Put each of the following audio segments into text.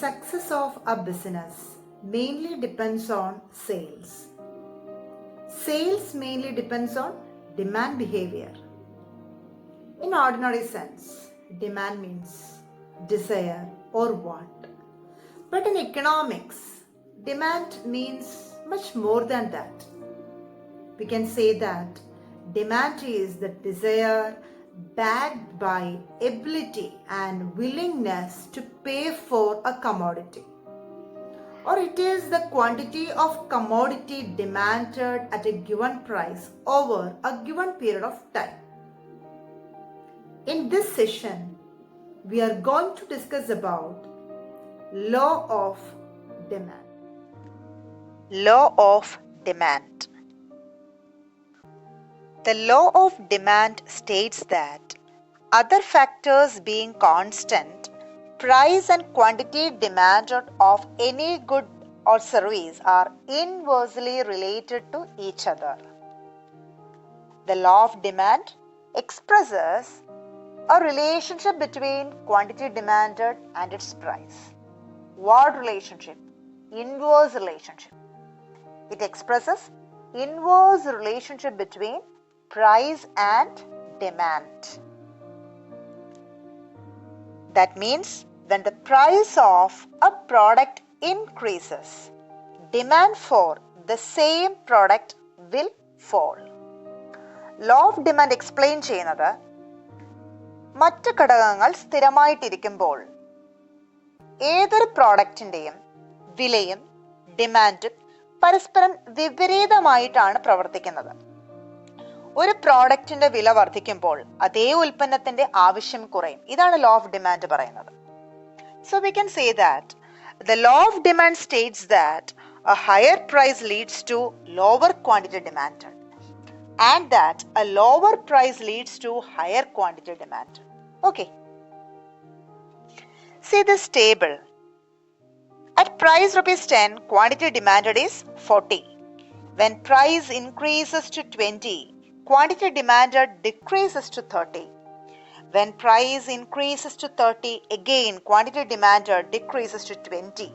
success of a business mainly depends on sales. Sales mainly depends on demand behavior. In ordinary sense, demand means desire or want. But in economics, demand means much more than that. We can say that demand is the desire backed by ability and willingness to pay for a commodity, or it is the quantity of commodity demanded at a given price over a given period of time. In this session, we are going to discuss about law of demand. Law of demand. The law of demand states that, other factors being constant, price and quantity demanded of any good or service are inversely related to each other. The law of demand expresses a relationship between quantity demanded and its price. What relationship? Inverse relationship. It expresses inverse relationship between price and demand. That means when the price of a product increases, demand for the same product will fall. Law of demand explain ചെയ്യുന്നത് മറ്റ് ഘടകങ്ങൾ സ്ഥിരമായിട്ടിരിക്കുമ്പോൾ ഏതൊരു പ്രോഡക്റ്റിൻ്റെയും വിലയും ഡിമാൻഡും പരസ്പരം വിപരീതമായിട്ടാണ് പ്രവർത്തിക്കുന്നത്. ഒരു പ്രോഡക്റ്റിന്റെ വില വർദ്ധിക്കുമ്പോൾ അതേ ഉൽപ്പന്നത്തിന്റെ ആവശ്യം കുറയും. ഇതാണ് ലോ ഓഫ് ഡിമാൻഡ് പറയുന്നത്. So we can say that the law of demand states that a higher price leads to lower quantity demand and that a lower price leads to higher quantity demand. Okay. See this table. At price ₹10, quantity demanded is 40. When price increases to 20, quantity demanded decreases to 30. When price increases to 30, again quantity demanded decreases to 20.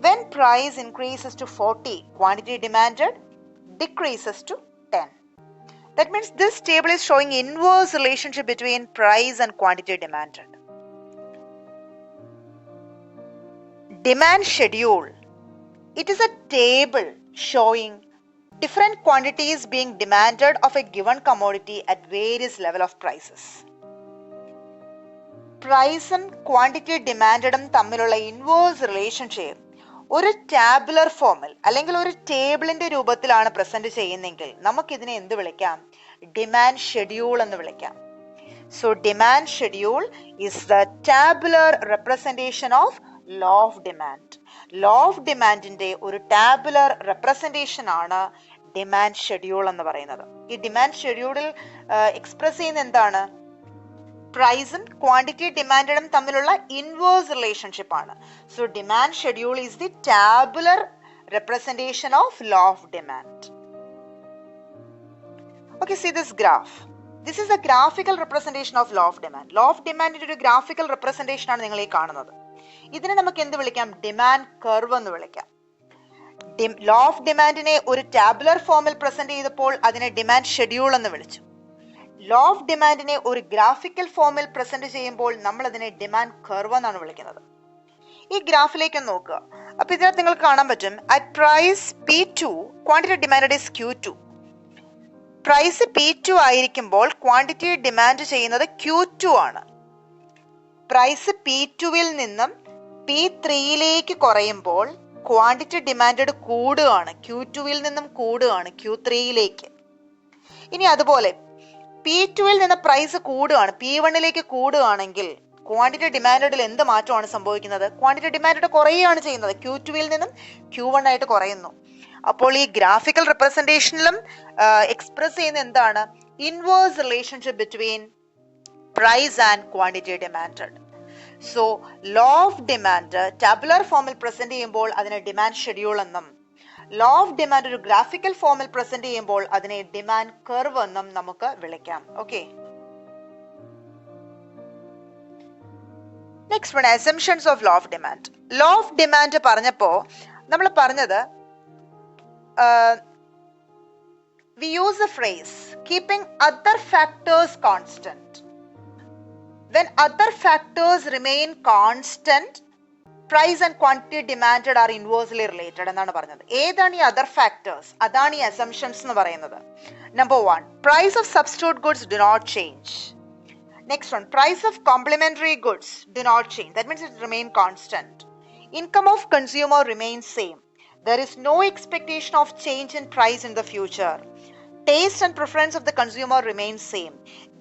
When price increases to 40, quantity demanded decreases to 10. That means this table is showing inverse relationship between price and quantity demanded. Demand schedule. It is a table showing different quantities being demanded of a given commodity at various level of prices. Price and quantity demanded തമ്മിലുള്ള inverse relationship ഒരു tabular ഫോമിൽ അല്ലെങ്കിൽ ഒരു ടേബിളിന്റെ രൂപത്തിലാണ് present ചെയ്യുന്നെങ്കിൽ നമുക്കിതിനെ എന്ത് വിളിക്കാം? ഡിമാൻഡ് ഷെഡ്യൂൾ എന്ന് വിളിക്കാം. So demand schedule is the tabular representation of law of demand. Law of ഡിമാൻഡിന്റെ ഒരു ടാബുലർ റെപ്രസെന്റേഷൻ ആണ് ഡിമാൻഡ് ഷെഡ്യൂൾ എന്ന് പറയുന്നത്. ഈ ഡിമാൻഡ് ഷെഡ്യൂളിൽ എക്സ്പ്രസ് ചെയ്യുന്ന എന്താണ്? പ്രൈസും ക്വാണ്ടിറ്റി ഡിമാൻഡും തമ്മിലുള്ള ഇൻവേഴ്സ് റിലേഷൻഷിപ്പ് ആണ്. So demand schedule is the tabular representation of law of demand. Okay, see this graph. This is a graphical representation of law of demand. Law of ഡിമാൻഡിന്റെ ഒരു graphical representation ആണ് നിങ്ങൾ ഈ കാണുന്നത്. ഇതിനെ നമുക്ക് എന്ത് വിളിക്കാം? ഡിമാൻഡ് കർവ് എന്ന് വിളിക്കാം. ലോ ഓഫ് ഡിമാൻഡിനെ ഒരു ടാബുലർ ഫോമിൽ പ്രസന്റ് ചെയ്തപ്പോൾ അതിനെ ഡിമാൻഡ് ഷെഡ്യൂൾ എന്ന് വിളിച്ചു. ലോ ഓഫ് ഡിമാൻഡിനെ ഒരു ഗ്രാഫിക്കൽ ഫോമിൽ പ്രസന്റ് ചെയ്യുമ്പോൾ നമ്മൾ അതിനെ ഡിമാൻഡ് കർവ് എന്നാണ് വിളിക്കുന്നത്. ഈ ഗ്രാഫിലേക്ക് നോക്കുക. അപ്പൊ ഇതിനകത്ത് നിങ്ങൾക്ക് കാണാൻ പറ്റും, at price P2 quantity demand is Q2. Price P2 ആയിരിക്കുമ്പോൾ ക്വാണ്ടിറ്റി ഡിമാൻഡ് ചെയ്യുന്നത് Q2 ആണ്. പ്രൈസ് P2വിൽ നിന്നും P3യിലേക്ക് കുറയുമ്പോൾ ക്വാണ്ടിറ്റി ഡിമാൻഡ് കൂടുകയാണ്. Q2വിൽ നിന്നും കൂടുകയാണ് Q3യിലേക്ക്. ഇനി അതുപോലെ P2വിൽ നിന്ന് പ്രൈസ് കൂടുകയാണ്, P1ലേക്ക് കൂടുകയാണെങ്കിൽ ക്വാണ്ടിറ്റി ഡിമാൻഡിൽ എന്ത് മാറ്റമാണ് സംഭവിക്കുന്നത്? ക്വാണ്ടിറ്റി ഡിമാൻഡ് കുറയുകയാണ് ചെയ്യുന്നത്. Q2വിൽ നിന്നും Q1 ആയിട്ട് കുറയുന്നു. അപ്പോൾ ഈ ഗ്രാഫിക്കൽ റെപ്രസെന്റേഷനിലും എക്സ്പ്രസ് ചെയ്യുന്ന എന്താണ്? Inverse relationship between price and quantity demanded. So law of demand tabular ഫോമിൽ പ്രസന്റ് ചെയ്യുമ്പോൾ അതിനെ ഡിമാൻഡ് ഷെഡ്യൂൾ എന്നും, ലോ ഓഫ് ഡിമാൻഡ് ഒരു ഗ്രാഫിക്കൽ ഫോമിൽ പ്രസന്റ് ചെയ്യുമ്പോൾ അതിനെ ഡിമാൻഡ് കർവ് എന്നും നമുക്ക് വിളിക്കാം. Okay, next one assumptions of law of demand. Law of demand പറഞ്ഞപ്പോ നമ്മൾ പറഞ്ഞത് we use the phrase keeping other factors constant. When other factors remain constant, price and quantity demanded are inversely related എന്നാണ് പറഞ്ഞത്. ഏതാണ് ഈ other factors? അതാണ് ഈ assumptions എന്ന് പറയുന്നത്. Number 1, price of substitute goods do not change. Next one, price of complementary goods do not change. That means it remain constant. Income of consumer remains same. There is no expectation of change in price in the future. Taste and preference of the consumer remains same.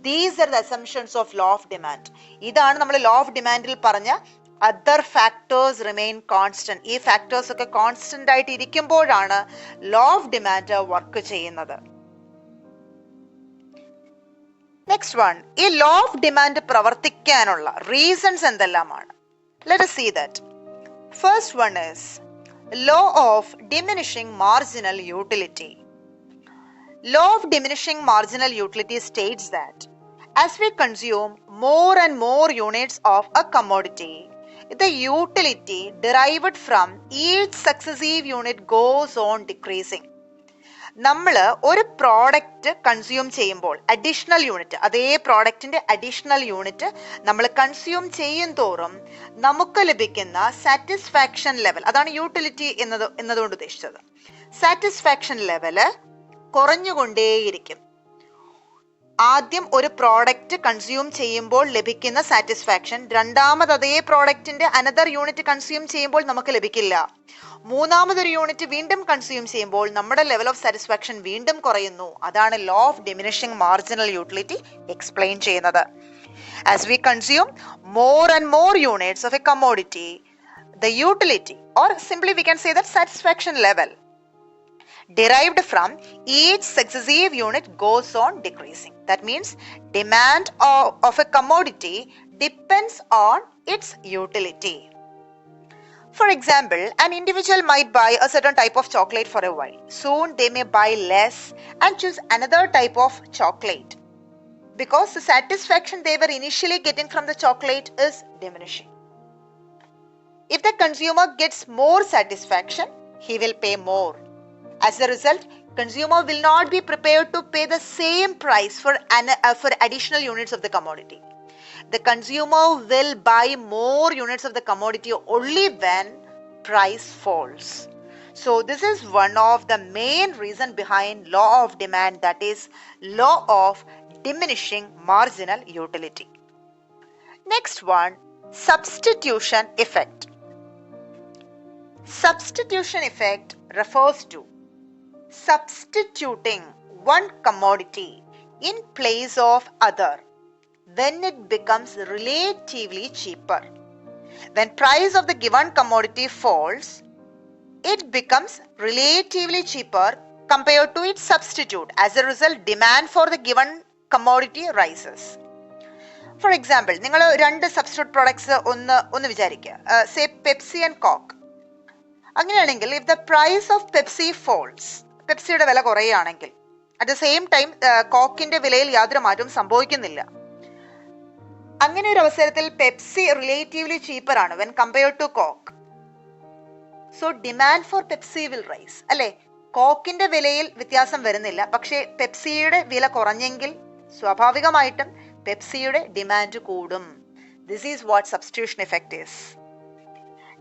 These are the assumptions of law of demand. ഇതാണ് നമ്മൾ law of demandൽ പറഞ്ഞ other factors remain constant. ഈ factors ഒക്കെ constant ആയിട്ട് ഇരിക്കുമ്പോഴാണ് law of demand work ചെയ്യുന്നത്. Next one, ഈ law of demand പ്രവർത്തിക്കാനുള്ള റീസൺസ് എന്തെല്ലാമാണ്? Let us see that. First one is law of diminishing marginal utility. Law of diminishing marginal utility states that as we consume more and more units of a commodity, the utility derived from each successive unit goes on decreasing. നമ്മൾ ഒരു product consume ചെയ്യുമ്പോൾ additional unit, അതേ പ്രോഡക്റ്റിന്റെ additional unit നമ്മൾ consume ചെയ്യും തോറും നമുക്ക് ലഭിക്കുന്ന satisfaction level, അതാണ് യൂട്ടിലിറ്റി എന്നതുകൊണ്ട് ഉദ്ദേശിച്ചത്. സാറ്റിസ്ഫാക്ഷൻ ലെവല് കുറഞ്ഞുകൊണ്ടേയിരിക്കും. ആദ്യം ഒരു പ്രോഡക്റ്റ് കൺസ്യൂം ചെയ്യുമ്പോൾ ലഭിക്കുന്ന സാറ്റിസ്ഫാക്ഷൻ രണ്ടാമത് അതേ പ്രോഡക്റ്റിന്റെ അനദർ യൂണിറ്റ് കൺസ്യൂം ചെയ്യുമ്പോൾ നമുക്ക് ലഭിക്കില്ല. മൂന്നാമതൊരു യൂണിറ്റ് വീണ്ടും കൺസ്യൂം ചെയ്യുമ്പോൾ നമ്മുടെ ലെവൽ ഓഫ് സാറ്റിസ്ഫാക്ഷൻ വീണ്ടും കുറയുന്നു. അതാണ് law of diminishing marginal utility explain ചെയ്യുന്നത്. As we consume more and more units of a commodity, the utility or simply we can say that satisfaction level derived from each successive unit goes on decreasing. That means demand of a commodity depends on its utility. For example, an individual might buy a certain type of chocolate for a while. Soon they may buy less and choose another type of chocolate because the satisfaction they were initially getting from the chocolate is diminishing. If the consumer gets more satisfaction, he will pay more. As a result, consumer will not be prepared to pay the same price for additional units of the commodity. The consumer will buy more units of the commodity only when price falls. So this is one of the main reason behind law of demand, that is law of diminishing marginal utility. Next one, substitution effect. Substitution effect refers to substituting one commodity in place of other when it becomes relatively cheaper. When price of the given commodity falls, it becomes relatively cheaper compared to its substitute. As a result, demand for the given commodity rises. For example, നിങ്ങൾ രണ്ട് substitute products ഒന്ന് വിചാരിക്കുക, say Pepsi and Coke. അങ്ങനെയാണെങ്കിൽ if the price of Pepsi falls, പെപ്സിയുടെ വില കുറയുകയാണെങ്കിൽ at the same time കോക്കിന്റെ വിലയിൽ യാതൊരു മാറ്റവും സംഭവിക്കുന്നില്ല. അങ്ങനെ ഒരു അവസരത്തിൽ പെപ്സി റിലേറ്റീവ്ലി ചീപ്പർ ആണ് when compared to Coke. So demand for Pepsi will rise, അല്ലെ? കോക്കിന്റെ വിലയിൽ വ്യത്യാസം വരുന്നില്ല, പക്ഷേ പെപ്സിയുടെ വില കുറഞ്ഞെങ്കിൽ സ്വാഭാവികമായിട്ടും പെപ്സിയുടെ ഡിമാൻഡ് കൂടും. This is what substitution effect is.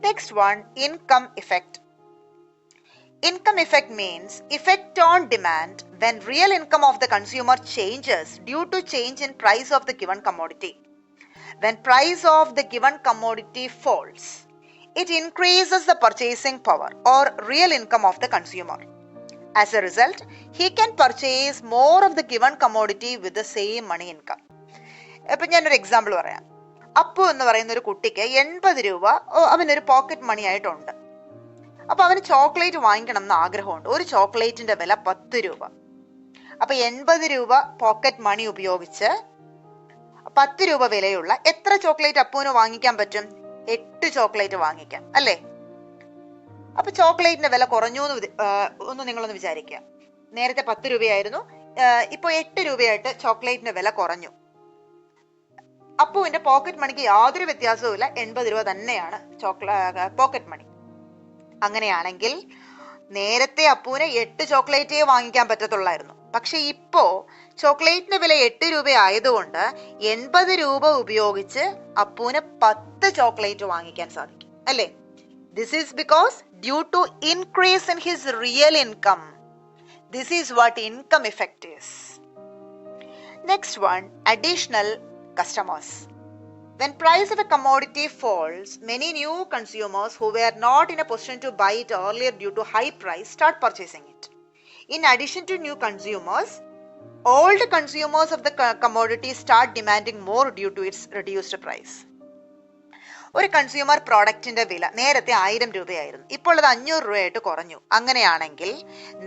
Next one, income effect. Income effect means effect on demand when real income of the consumer changes due to change in price of the given commodity. When price of the given commodity falls, it increases the purchasing power or real income of the consumer. As a result, he can purchase more of the given commodity with the same money income. ഇപ്പം ഞാനൊരു example പറയാം. അപ്പു എന്ന് പറയുന്ന ഒരു കുട്ടിക്ക് 80 രൂപ അവനൊരു pocket money ആയിട്ടുണ്ട്. അപ്പൊ അവന് ചോക്ലേറ്റ് വാങ്ങിക്കണം എന്ന് ആഗ്രഹമുണ്ട്. ഒരു ചോക്ലേറ്റിന്റെ വില 10 രൂപ. അപ്പൊ 80 രൂപ പോക്കറ്റ് മണി ഉപയോഗിച്ച് 10 രൂപ വിലയുള്ള എത്ര ചോക്ലേറ്റ് അപ്പുവിന് വാങ്ങിക്കാൻ പറ്റും? 8 ചോക്ലേറ്റ് വാങ്ങിക്കാം, അല്ലേ? അപ്പൊ ചോക്ലേറ്റിന്റെ വില കുറഞ്ഞു എന്ന് നിങ്ങളൊന്ന് വിചാരിക്കുക. നേരത്തെ 10 രൂപയായിരുന്നു, ഇപ്പൊ 8 രൂപയായിട്ട് ചോക്ലേറ്റിന്റെ വില കുറഞ്ഞു. അപ്പുവിന്റെ പോക്കറ്റ് മണിക്ക് യാതൊരു വ്യത്യാസവും ഇല്ല, 80 രൂപ തന്നെയാണ് പോക്കറ്റ് മണി. അങ്ങനെയാണെങ്കിൽ നേരത്തെ അപ്പുവിന് 8 ചോക്ലേറ്റേ വാങ്ങിക്കാൻ പറ്റത്തുള്ളായിരുന്നു. പക്ഷെ ഇപ്പോ ചോക്ലേറ്റിന്റെ വില 8 രൂപ ആയതുകൊണ്ട് 80 രൂപ ഉപയോഗിച്ച് അപ്പുവിന് 10 ചോക്ലേറ്റ് വാങ്ങിക്കാൻ സാധിക്കും, അല്ലേ? This is because due to increase in his real income. This is what income effect is. Next one, additional customers. When price of a commodity falls, many new consumers who were not in a position to buy it earlier due to high price start purchasing it. In addition to new consumers, old consumers of the commodity start demanding more due to its reduced price. ഒരു consumer പ്രോഡക്റ്റിന്റെ വില നേരത്തെ 1000 രൂപയായിരുന്നു, ഇപ്പോൾ അത് 500 രൂപയായിട്ട് കുറഞ്ഞു. അങ്ങനെയാണെങ്കിൽ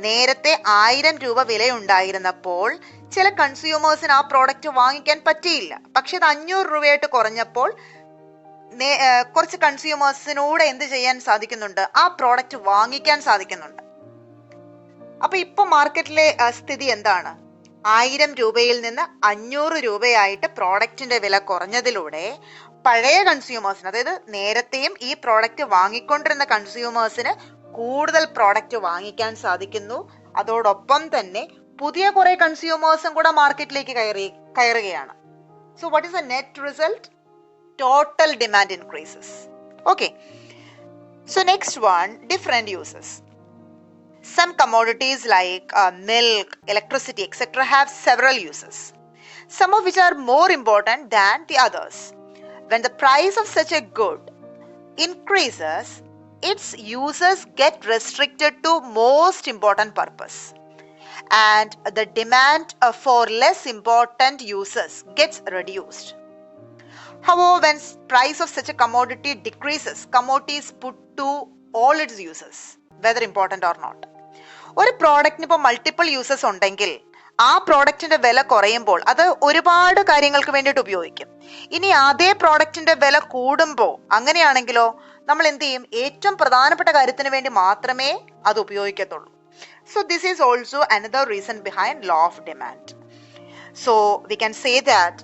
നേരത്തെ 1000 രൂപ വിലയുണ്ടായിരുന്നപ്പോൾ ചില കൺസ്യൂമേഴ്സിന് ആ പ്രോഡക്റ്റ് വാങ്ങിക്കാൻ പറ്റിയില്ല. പക്ഷെ അത് 500 രൂപയായിട്ട് കുറഞ്ഞപ്പോൾ കുറച്ച് കൺസ്യൂമേഴ്സിനൂടെ എന്ത് ചെയ്യാൻ സാധിക്കുന്നുണ്ട്? ആ പ്രോഡക്റ്റ് വാങ്ങിക്കാൻ സാധിക്കുന്നുണ്ട്. അപ്പൊ ഇപ്പൊ മാർക്കറ്റിലെ സ്ഥിതി എന്താണ്? 1000 രൂപയിൽ നിന്ന് 500 രൂപയായിട്ട് പ്രോഡക്റ്റിന്റെ വില കുറഞ്ഞതിലൂടെ പഴയ കൺസ്യൂമേഴ്സിന്, അതായത് നേരത്തെയും ഈ പ്രോഡക്റ്റ് വാങ്ങിക്കൊണ്ടിരുന്ന കൺസ്യൂമേഴ്സിന് കൂടുതൽ പ്രോഡക്റ്റ് വാങ്ങിക്കാൻ സാധിക്കുന്നു. അതോടൊപ്പം തന്നെ പുതിയ കുറെ കൺസ്യൂമേഴ്സും കൂടെ മാർക്കറ്റിലേക്ക് കയറുകയാണ്. So what is the net result? Total demand increases. Okay, so next one, different uses. Some commodities like milk, electricity, etc. have several uses, some of which are more important than the others. When the price of such a good increases, its uses get restricted to most important purpose, and the demand for less important uses gets reduced. However, when price of such a commodity decreases, commodity is put to all its uses, whether important or not. ഒരു പ്രോഡക്റ്റിന് ഇപ്പോൾ multiple uses ഉണ്ടെങ്കിൽ ആ പ്രോഡക്റ്റിന്റെ വില കുറയുമ്പോൾ അത് ഒരുപാട് കാര്യങ്ങൾക്ക് വേണ്ടിയിട്ട് ഉപയോഗിക്കും. ഇനി അതേ പ്രോഡക്റ്റിന്റെ വില കൂടുമ്പോൾ അങ്ങനെയാണെങ്കിലോ നമ്മൾ എന്ത് ചെയ്യും? ഏറ്റവും പ്രധാനപ്പെട്ട കാര്യത്തിന് വേണ്ടി മാത്രമേ അത് ഉപയോഗിക്കത്തുള്ളൂ. So this is also another reason behind law of demand. So we can say that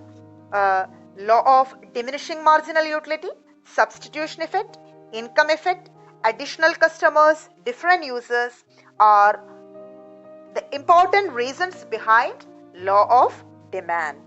law of diminishing marginal utility, substitution effect, income effect, additional customers, different users are the important reasons behind law of demand.